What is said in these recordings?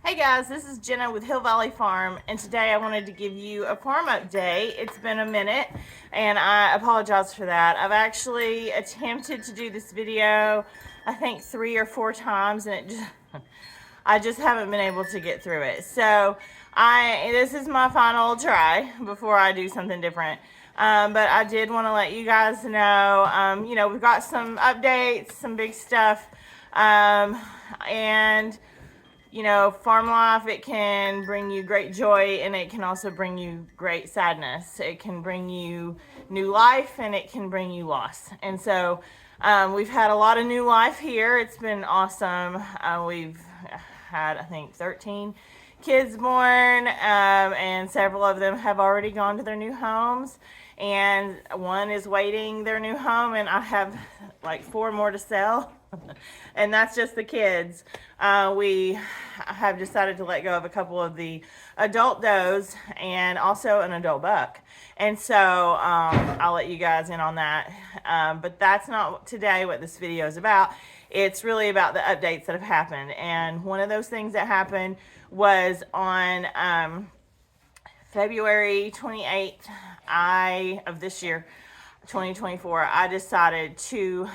Hey guys, this is Jenna with Hill Valley Farm, and today I wanted to give you a farm update. It's been a minute, and I apologize for that. I've actually attempted to do this video, I think 3 or 4 times, and I just haven't been able to get through it. So this is my final try before I do something different. But I did want to let you guys know, we've got some updates, some big stuff, and farm life, it can bring you great joy, and it can also bring you great sadness. It can bring you new life, and it can bring you loss. And so we've had a lot of new life here. It's been awesome. We've had, I think, 13 kids born, and several of them have already gone to their new homes, and one is waiting their new home, and I have like 4 more to sell. And that's just the kids. We have decided to let go of a couple of the adult does and also an adult buck. And so I'll let you guys in on that. But that's not today what this video is about. It's really about the updates that have happened. And one of those things that happened was on February 28th of this year, 2024, I decided to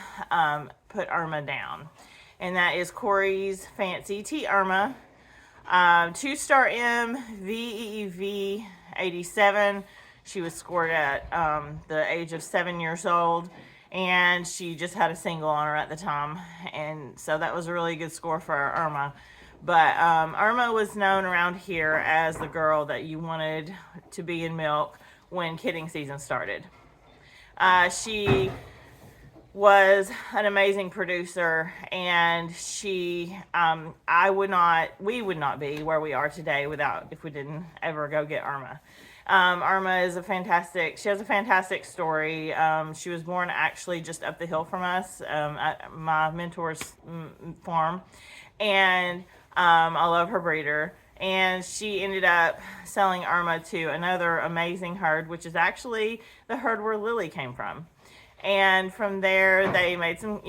put Irma down. And that is Corey's Fancy Tea Irma. 2-star M, VEEV 87. She was scored at the age of 7 years old. And she just had a single on her at the time. And so that was a really good score for Irma. But Irma was known around here as the girl that you wanted to be in milk when kidding season started. She was an amazing producer, and we would not be where we are today if we didn't ever go get Irma. Irma is she has a fantastic story. She was born actually just up the hill from us, at my mentor's farm, and I love her breeder. And she ended up selling Irma to another amazing herd, which is actually the herd where Lily came from. And from there, they made some,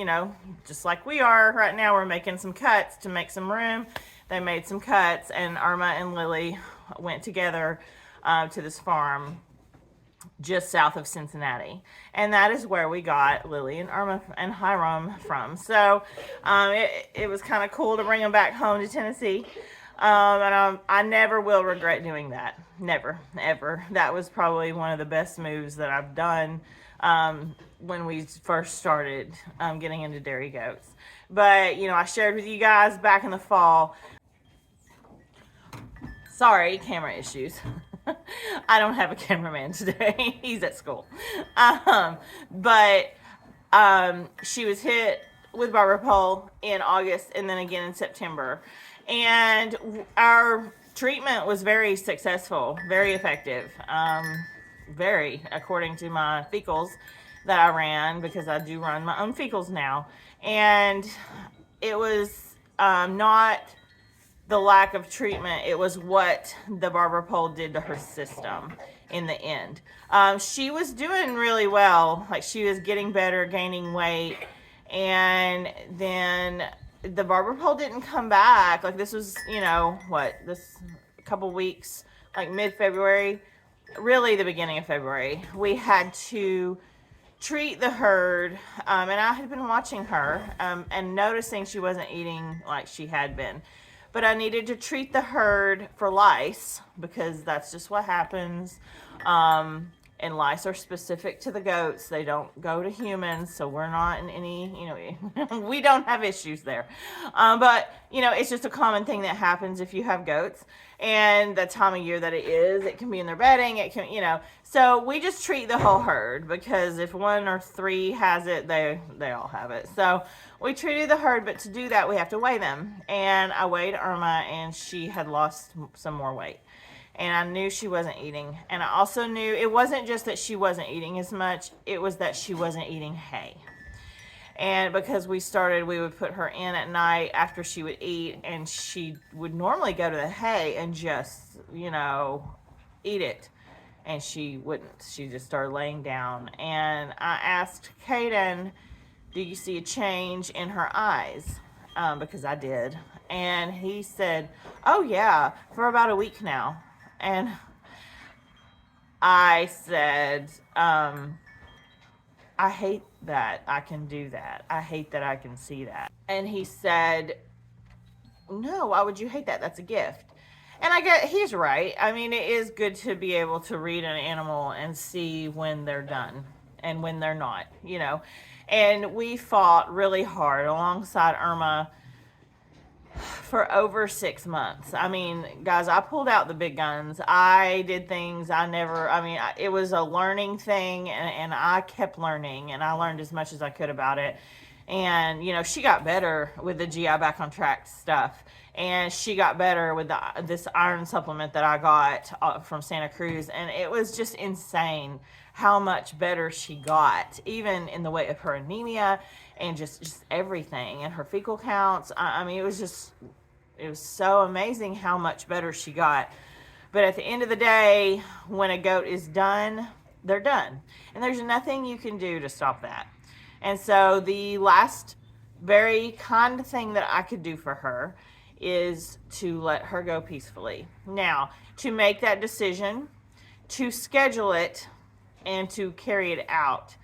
just like we are right now, we're making some cuts to make some room. They made some cuts, and Irma and Lily went together to this farm just south of Cincinnati. And that is where we got Lily and Irma and Hiram from. So it was kind of cool to bring them back home to Tennessee. And I never will regret doing that. Never, ever. That was probably one of the best moves that I've done when we first started getting into dairy goats. But, I shared with you guys back in the fall. Sorry, camera issues. I don't have a cameraman today. He's at school. But she was hit with barber pole in August and then again in September. And our treatment was very successful, very effective, very, according to my fecals that I ran, because I do run my own fecals now. And it was not the lack of treatment, it was what the barber pole did to her system in the end. She was doing really well. Like, she was getting better, gaining weight, and then the barber pole didn't come back. Like, this was, this couple weeks, like mid-February, really the beginning of February. We had to treat the herd, and I had been watching her and noticing she wasn't eating like she had been. But I needed to treat the herd for lice, because that's just what happens. And lice are specific to the goats. They don't go to humans, so we're not in any, we don't have issues there. But, it's just a common thing that happens if you have goats. And the time of year that it can be in their bedding, it can, so we just treat the whole herd, because if 1 or 3 has it, they all have it. So we treated the herd, but to do that, we have to weigh them. And I weighed Irma, and she had lost some more weight. And I knew she wasn't eating. And I also knew it wasn't just that she wasn't eating as much, it was that she wasn't eating hay. And because we would put her in at night after she would eat, and she would normally go to the hay and just, eat it. And she wouldn't. She just started laying down. And I asked Kaden, do you see a change in her eyes? Because I did. And he said, oh yeah, for about a week now. And I said, I hate that I can do that. I hate that I can see that. And he said, no, why would you hate that? That's a gift. And I get he's right. I mean, it is good to be able to read an animal and see when they're done and when they're not, you know. And we fought really hard alongside Irma for over 6 months. I mean, guys, I pulled out the big guns. I did things I never, I mean, it was a learning thing, and I kept learning, and I learned as much as I could about it. And, you know, she got better with the GI Back on Track stuff. And she got better with this iron supplement that I got from Santa Cruz. And it was just insane how much better she got, even in the way of her anemia and just everything, and her fecal counts. I mean, it was so amazing how much better she got. But at the end of the day, when a goat is done, they're done. And there's nothing you can do to stop that. And so the last very kind thing that I could do for her is to let her go peacefully. Now, to make that decision, to schedule it, and to carry it out,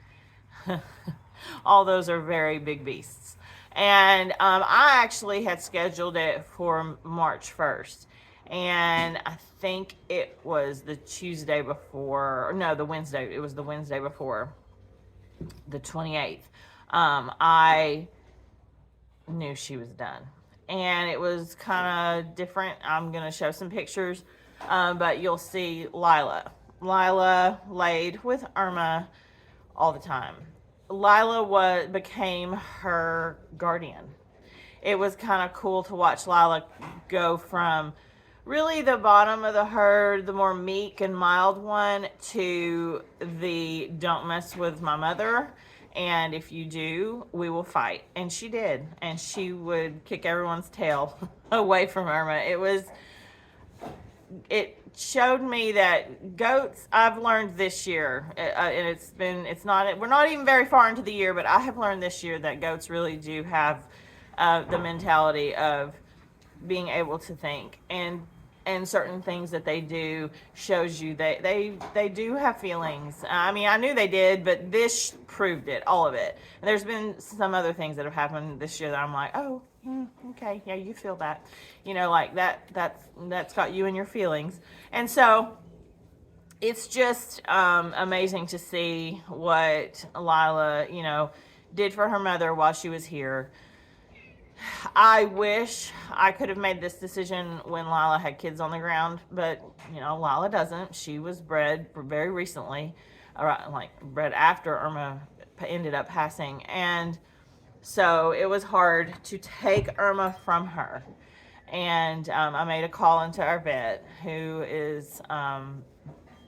all those are very big beasts. And I actually had scheduled it for March 1st. And I think it was the Tuesday before, no, the Wednesday. It was the Wednesday before, the 28th. I knew she was done. And it was kind of different. I'm going to show some pictures, but you'll see Lila. Lila laid with Irma all the time. Lila became her guardian. It was kind of cool to watch Lila go from really the bottom of the herd, the more meek and mild one, to the don't mess with my mother, and if you do, we will fight. And she did. And she would kick everyone's tail away from Irma. It showed me that goats, I've learned this year, and we're not even very far into the year, but I have learned this year that goats really do have the mentality of being able to think, and certain things that they do shows you they do have feelings. I mean, I knew they did, but this proved it, all of it. And there's been some other things that have happened this year that I'm like, oh, okay, yeah, you feel that, you know, like that's got you in your feelings. And so it's just amazing to see what Lila, you know, did for her mother while she was here. I wish I could have made this decision when Lila had kids on the ground, but, you know, Lila doesn't. She was bred very recently, bred after Irma ended up passing. And so it was hard to take Irma from her. And I made a call into our vet, who is,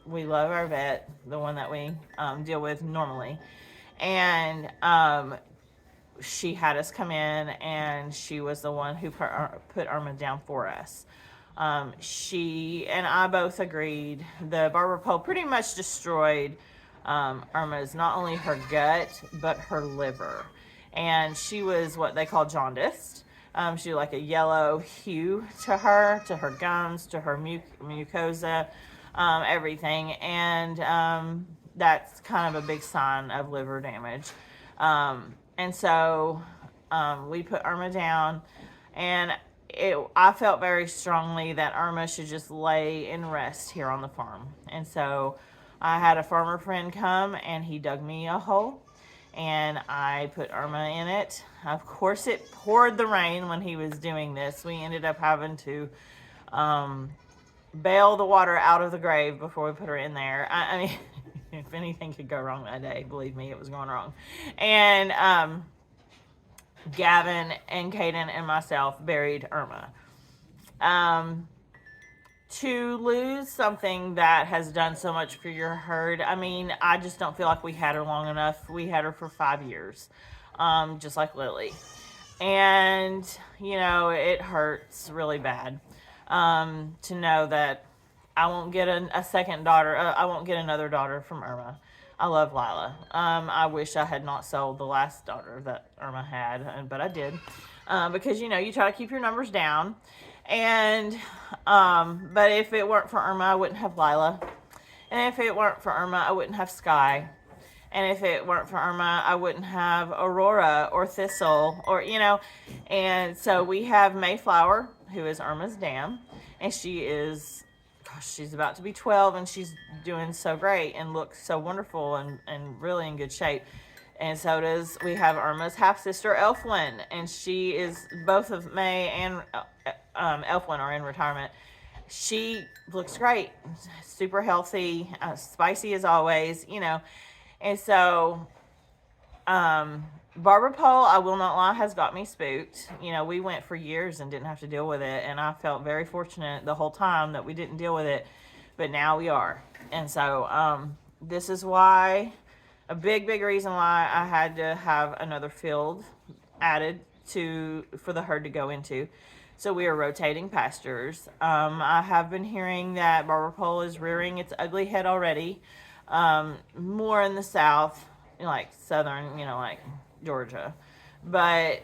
we love our vet, the one that we deal with normally. And she had us come in, and she was the one who put Irma down for us. She and I both agreed the barber pole pretty much destroyed Irma's, not only her gut, but her liver. And she was what they call jaundiced. She had like a yellow hue to her gums, to her mucosa, everything. And that's kind of a big sign of liver damage. And so we put Irma down, and I felt very strongly that Irma should just lay and rest here on the farm. And so I had a farmer friend come, and he dug me a hole, and I put Irma in it. Of course, it poured the rain when he was doing this. We ended up having to bail the water out of the grave before we put her in there. I mean, if anything could go wrong that day, believe me, it was going wrong. And Gavin and Caden and myself buried Irma. To lose something that has done so much for your herd, I mean, I just don't feel like we had her long enough. We had her for 5 years, just like Lily. And, you know, it hurts really bad to know that I won't get a second daughter. I won't get another daughter from Irma. I love Lila. I wish I had not sold the last daughter that Irma had, but I did. because, you know, you try to keep your numbers down. And, but if it weren't for Irma, I wouldn't have Lila. And if it weren't for Irma, I wouldn't have Sky. And if it weren't for Irma, I wouldn't have Aurora or Thistle or, you know. And so we have Mayflower, who is Irma's dam. And she is, gosh, she's about to be 12 and she's doing so great and looks so wonderful and really in good shape. And so does, we have Irma's half-sister, Elfwin. And she is, both of May and Elfwin are in retirement. She looks great, super healthy, spicy as always, you know. And so, Barbara Pole, I will not lie, has got me spooked. You know, we went for years and didn't have to deal with it. And I felt very fortunate the whole time that we didn't deal with it. But now we are. And so, this is why, a big reason why I had to have another field added for the herd to go into. So we are rotating pastures. I have been hearing that Barbara Pole is rearing its ugly head already. More in the south, like southern, you know, like Georgia. But,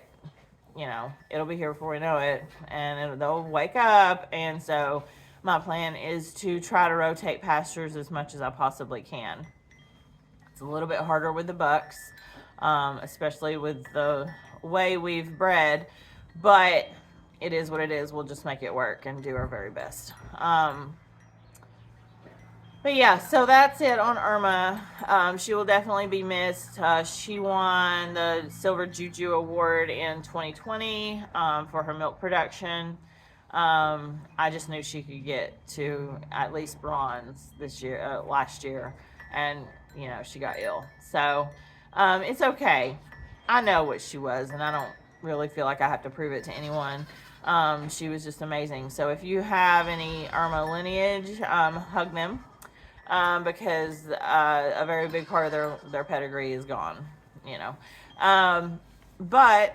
you know, it'll be here before we know it. And they'll wake up. And so my plan is to try to rotate pastures as much as I possibly can. It's a little bit harder with the bucks, especially with the way we've bred. But it is what it is. We'll just make it work and do our very best. But yeah, so that's it on Irma. She will definitely be missed. She won the Silver Juju Award in 2020 for her milk production. I just knew she could get to at least bronze last year, and you know she got ill. So it's okay. I know what she was, and I don't really feel like I have to prove it to anyone. She was just amazing. So if you have any Irma lineage, hug them. Because a very big part of their pedigree is gone, you know. But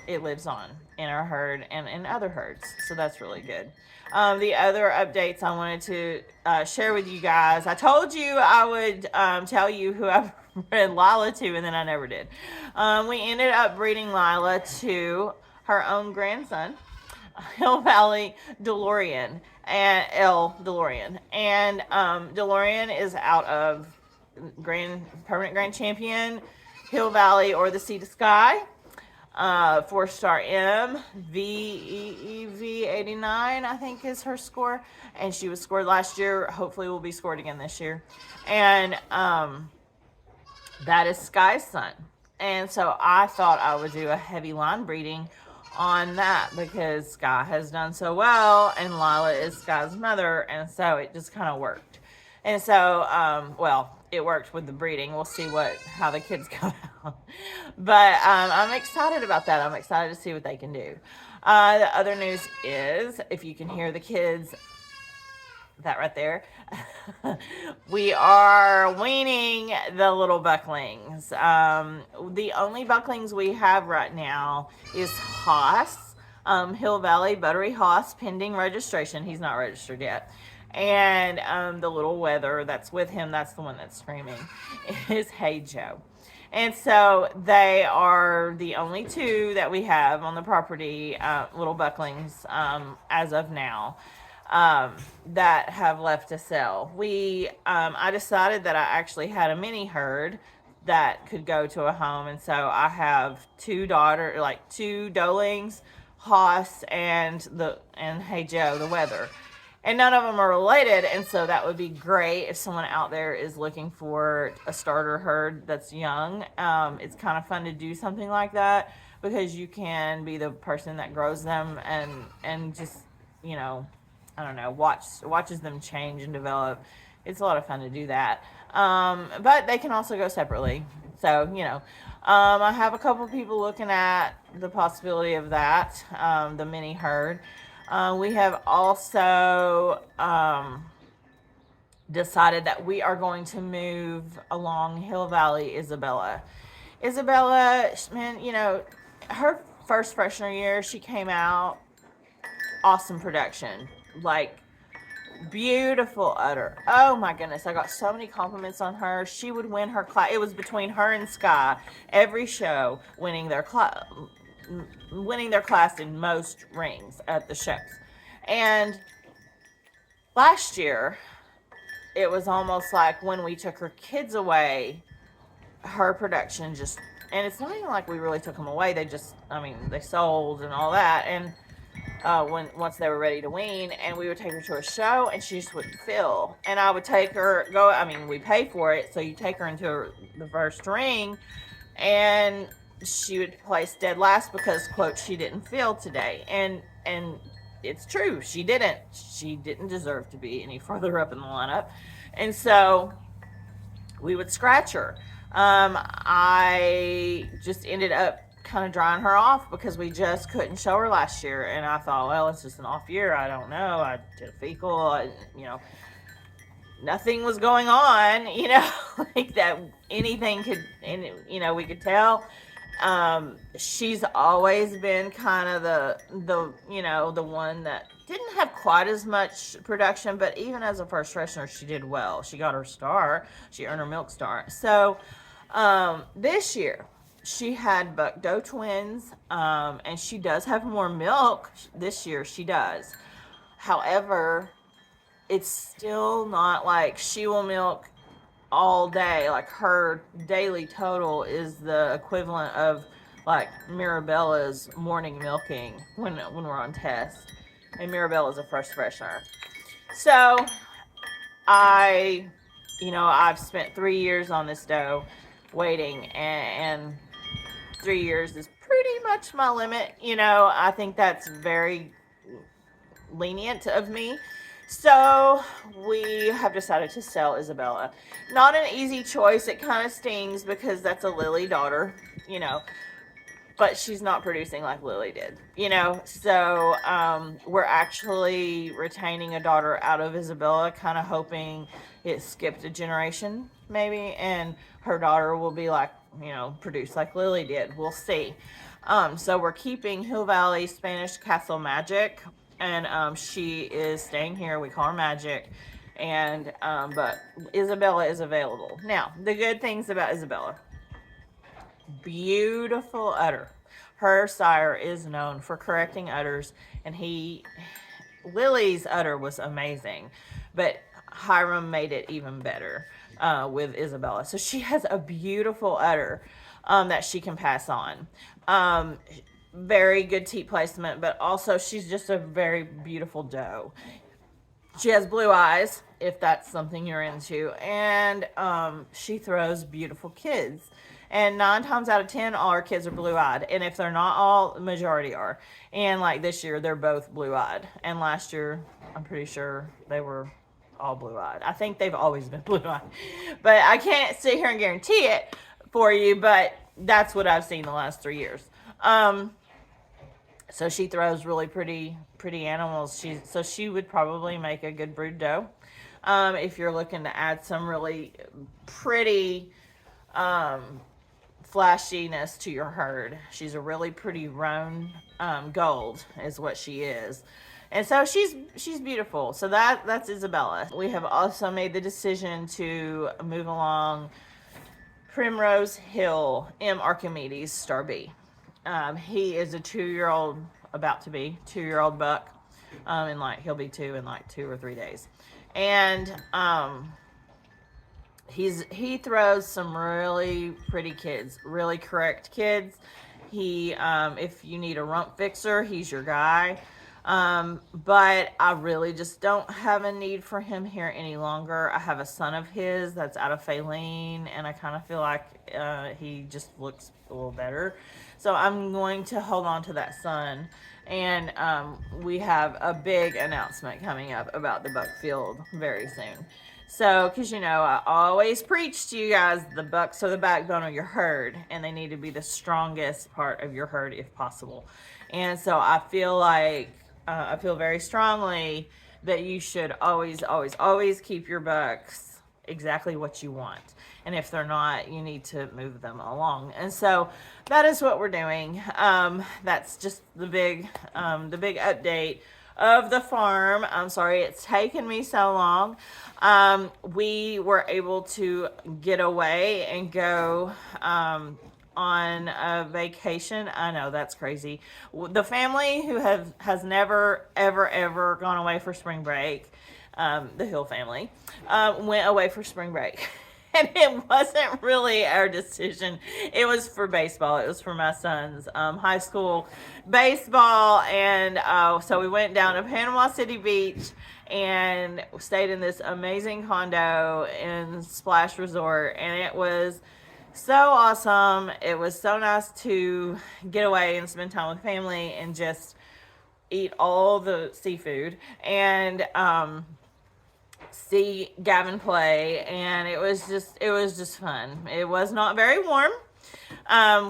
it lives on in our herd and in other herds, so that's really good. The other updates I wanted to share with you guys, I told you I would tell you who I've bred Lila to, and then I never did. We ended up breeding Lila to her own grandson, Hill Valley DeLorean. And DeLorean. And DeLorean is out of permanent grand champion, Hill Valley or the Sea to Sky. 4-star M, VEEV 89, I think is her score. And she was scored last year. Hopefully will be scored again this year. And that is Sky's son. And so I thought I would do a heavy line breeding on that because Sky has done so well and Lila is Sky's mother, and so it just kind of worked. And so well, it worked with the breeding. We'll see how the kids come out. But I'm excited about that. I'm excited to see what they can do. The other news is, if you can hear the kids, that right there, we are weaning the little bucklings. The only bucklings we have right now is Haas, Hill Valley Buttery Haas, pending registration. He's not registered yet. And the little wether that's with him, that's the one that's screaming, is Hey Joe. And so they are the only two that we have on the property, little bucklings, as of now. That have left to sell. I decided that I actually had a mini herd that could go to a home, and so I have two Dolings, Haas, and Hey Joe, the Weather. And none of them are related, and so that would be great if someone out there is looking for a starter herd that's young. It's kind of fun to do something like that because you can be the person that grows them and just, you know, I don't know, watches them change and develop. It's a lot of fun to do that. But they can also go separately. So, you know, I have a couple people looking at the possibility of that, the mini herd. We have also decided that we are going to move along Hill Valley Isabella. Isabella, man, you know, her first freshener year, she came out, awesome production. Like, beautiful udder. Oh my goodness, I got so many compliments on her. She would win her class. It was between her and Sky every show, winning their winning their class in most rings at the shows. And last year, it was almost like when we took her kids away, her production just, and it's not even like we really took them away. They just, I mean, they sold and all that. And once they were ready to wean, and we would take her to a show, and she just wouldn't fill. And I would take her, I mean, we pay for it, so you take her into the first ring, and she would place dead last because, quote, she didn't feel today. And it's true, she didn't deserve to be any further up in the lineup. And so we would scratch her. I just ended up kind of drying her off because we just couldn't show her last year. And I thought, well, it's just an off year. I don't know. I did a fecal, nothing was going on, like that anything could, and we could tell. She's always been kind of the one that didn't have quite as much production, but even as a first freshener, she did well. She got her star. She earned her milk star. So this year, she had buck doe twins, and she does have more milk this year. She does. However, it's still not like she will milk all day. Like her daily total is the equivalent of like Mirabella's morning milking when we're on test. And Mirabella's a first freshener. So I've spent 3 years on this doe waiting, and 3 years is pretty much my limit. I think that's very lenient of me. So we have decided to sell Isabella. Not an easy choice. It kind of stings because that's a Lily daughter, but she's not producing like Lily did, So we're actually retaining a daughter out of Isabella, kind of hoping it skipped a generation maybe, and her daughter will be like, produce like Lily did. We'll see. So we're keeping Hill Valley Spanish Castle Magic, and she is staying here. We call her Magic, and but Isabella is available. Now, the good things about Isabella: beautiful udder. Her sire is known for correcting udders, and Lily's udder was amazing, but Hiram made it even better with Isabella. So she has a beautiful udder that she can pass on. Very good teat placement, but also she's just a very beautiful doe. She has blue eyes, if that's something you're into, and she throws beautiful kids. And 9 times out of 10, all our kids are blue-eyed. And if they're not all, the majority are. And like this year, they're both blue-eyed. And last year, I'm pretty sure they were all blue-eyed. I think they've always been blue-eyed. But I can't sit here and guarantee it for you, but that's what I've seen the last 3 years. So she throws really pretty animals. So she would probably make a good brood doe. If you're looking to add some really pretty flashiness to your herd. She's a really pretty roan gold is what she is. And so she's beautiful. So that's Isabella. We have also made the decision to move along Primrose Hill, M. Archimedes, Star B. He is a 2-year-old, about to be 2-year-old buck, and he'll be 2 in 2 or 3 days. And he throws some really pretty kids, really correct kids. If you need a rump fixer, he's your guy. But I really just don't have a need for him here any longer. I have a son of his that's out of Faline, and I kind of feel like he just looks a little better. So I'm going to hold on to that son. And we have a big announcement coming up about the buck field very soon. So, because I always preach to you guys, the bucks are the backbone of your herd, and they need to be the strongest part of your herd if possible. And so I feel very strongly that you should always, always, always keep your bucks exactly what you want. And if they're not, you need to move them along. And so that is what we're doing. That's just the big update of the farm. I'm sorry it's taken me so long. We were able to get away and go on a vacation. I know that's crazy. The family who has never ever gone away for spring break, the Hill family, went away for spring break. And it wasn't really our decision. It was for baseball. It was for my son's high school baseball. And so we went down to Panama City Beach and stayed in this amazing condo in Splash Resort. And it was so awesome. It was so nice to get away and spend time with family and just eat all the seafood. And see Gavin play, and it was just fun. It was not very warm.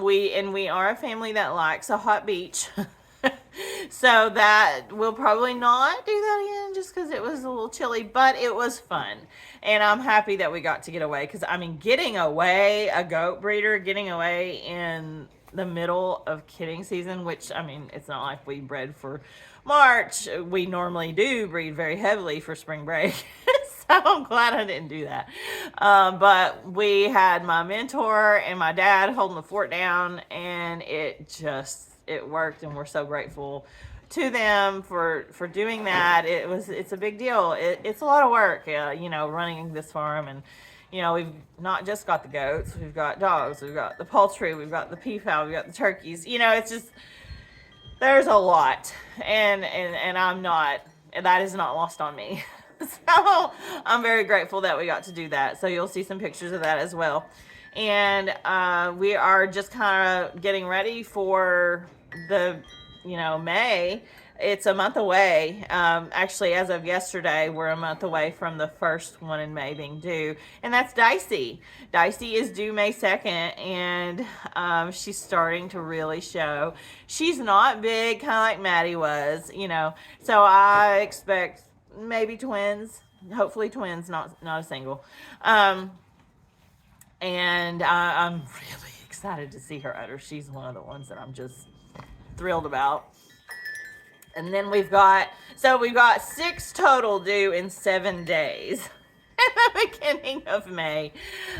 We are a family that likes a hot beach. So that we'll probably not do that again just because it was a little chilly, but it was fun. And I'm happy that we got to get away because, I mean, getting away, a goat breeder, getting away in the middle of kidding season, which, I mean, it's not like we bred for March. We normally do breed very heavily for spring break. So I'm glad I didn't do that. But we had my mentor and my dad holding the fort down, and it worked, and we're so grateful to them for doing that. It's a big deal. It's a lot of work, running this farm. And we've not just got the goats, we've got dogs, we've got the poultry, we've got the peafowl, we've got the turkeys. It's just, there's a lot, and that is not lost on me. So I'm very grateful that we got to do that. So you'll see some pictures of that as well. And we are just kind of getting ready for the, May. It's a month away. Actually, as of yesterday, we're a month away from the first one in May being due. And that's Dicey. Dicey is due May 2nd, and she's starting to really show. She's not big, kind of like Maddie was, So I expect maybe twins. Hopefully twins, not a single. And I'm really excited to see her udder. She's one of the ones that I'm just thrilled about. And then we've got 6 total due in 7 days at the beginning of May.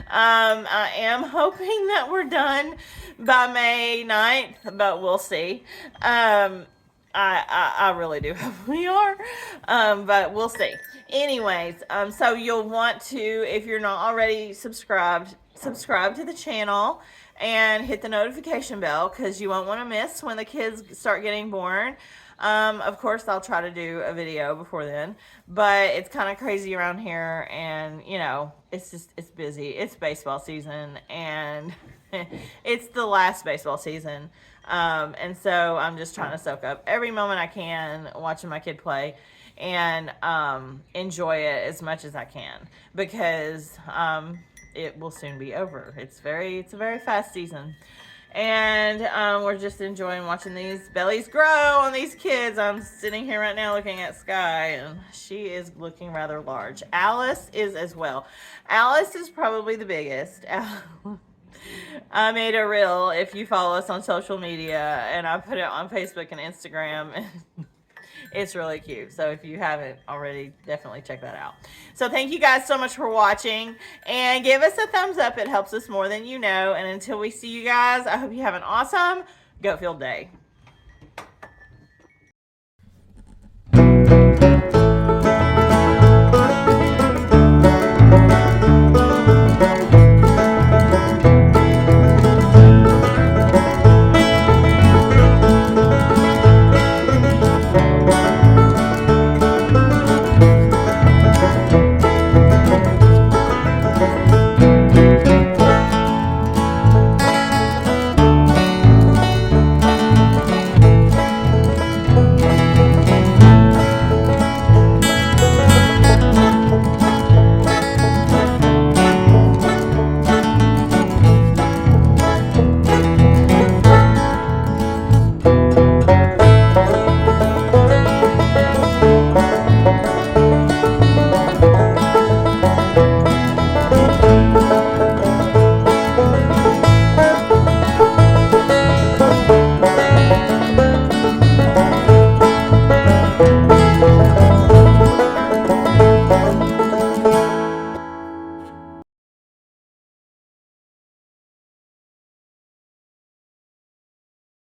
I am hoping that we're done by May 9th, but we'll see. I really do hope we are, but we'll see. Anyways, so you'll want to, if you're not already subscribe to the channel and hit the notification bell, because you won't want to miss when the kids start getting born. Of course, I'll try to do a video before then, but it's kind of crazy around here, and it's busy. It's baseball season, and it's the last baseball season. And so I'm just trying to soak up every moment I can watching my kid play and enjoy it as much as I can, because it will soon be over. It's a very fast season. And we're just enjoying watching these bellies grow on these kids. I'm sitting here right now looking at Sky, and she is looking rather large. Alice is as well. Alice is probably the biggest. I made a reel, if you follow us on social media, and I put it on Facebook and Instagram. It's really cute. So if you haven't already, definitely check that out. So thank you guys so much for watching, and give us a thumbs up. It helps us more than you know. And until we see you guys, I hope you have an awesome Goat Field day.